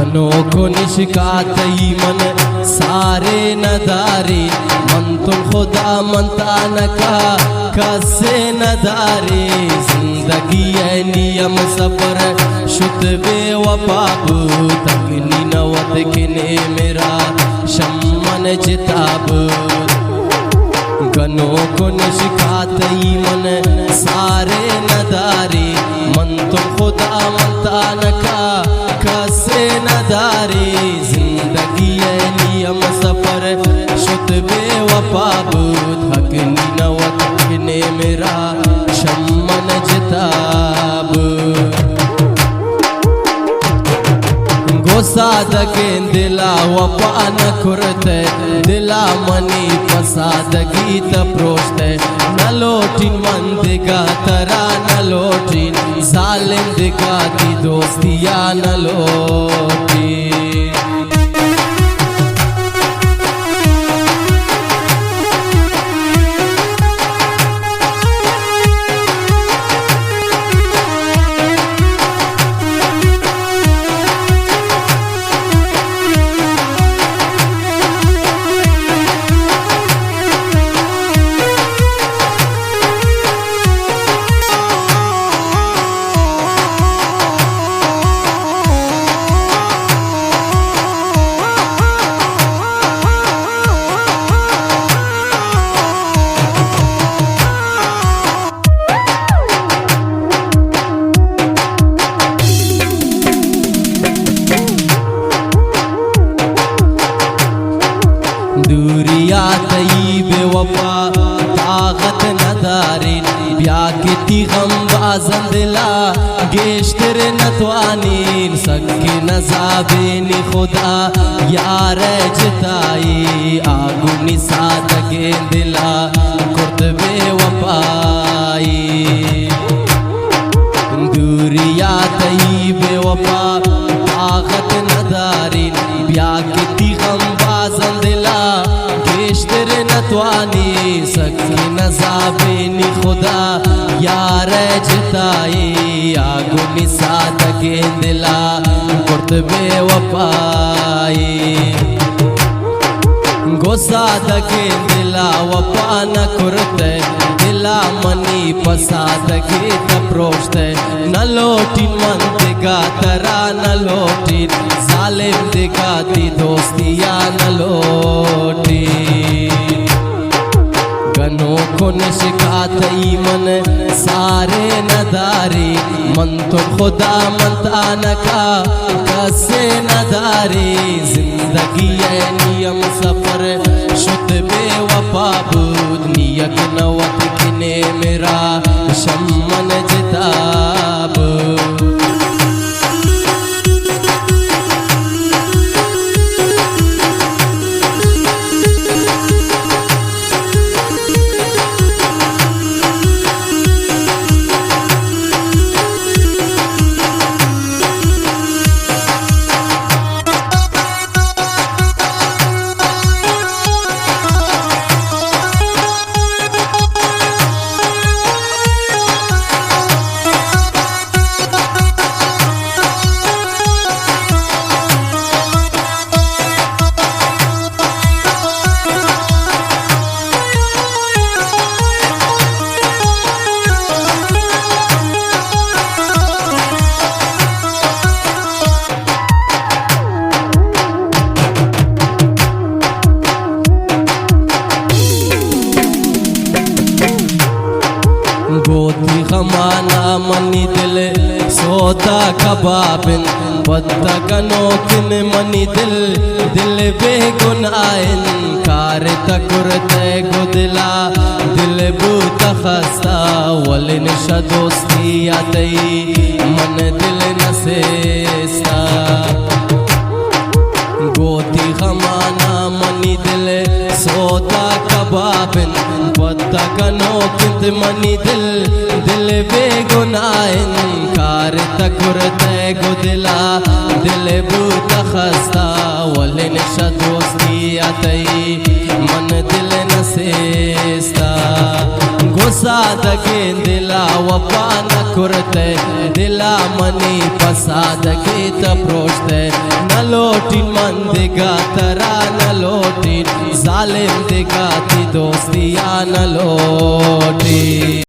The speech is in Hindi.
गनो को निशिकातई मन सारे नदारी मन तुम खुदा मनता नका कसे नदारी जिंदगी है नियम सफर शुद्ध बेवफाबू तकनी नवत किने मेरा शम्मन जिताब गनो को निशिकातई मन सारे नदारी मन तुम खुदा मनता नका कसे नदारी जिंदगी है नियम सफर शुद्ध बेवफाबू हकनी नवत किने मेरा शम्मन जिताब गोसादगे दिला वफा न कुरते दिला मनी फसादगी तप्रोष्टे न लोटिन मन दिगा तरा न लोटिन जालिम दिगा दी दोस्तिया न लोटिन दूरिया तई बेवफा ताकत नदारिन ब्या किती गम बाजंदला गेश्तर नतवानीन सके नजाबेनी खुदा यार जताई आगुनी सादगे दिला कुर्द बेवफाई दूरिया तई बेवफा ताकत नदारिन ब्या किती गम बाजंदला गेश्तर नतवानी सकी नजाबेनी खुदा यार जताई आगुनी सादगे दिला कुर्द बेवफाई गोसादगे दिला वफा न कुरते दिला मनी पसादगे तप्रोष्टे न लोटिन मन दिगा तरा न लोटिन जालिम दिगा दी दोस्तिया न लोटिन गनो को निशिकातई मन सारे नदारी मन तो खुदा मनता नका कसे नदारी जिंदगी है नियम सफर शुद्ध बेवफाबूद नियत नवत किने मेरा शम्मन जिताब गोती खमाना मनी दिल सोता कबाबिन बद्दा गनो किन मनी दिल दिल बेगुनाइन कार तकुरते गुदला दिल बूत खस्ता वलिन शदोस्ती आदई मन दिल नसेस्ता गोती खमाना मनी दिल सोता कबाबिन बद्दा गनो किंत मनी दिल दिल बेगुनाइन कार तकुरते गुदला दिल बूत खस्ता वलिन शदोस्ती आदई मन दिल नसेस्ता गोसादगे दिला वफा न कुरते दिला मनी पसादगे तप्रोष्टे न दिगा तरा न लोटी, जालिम दिगा ती दोस्तियां न लोटी।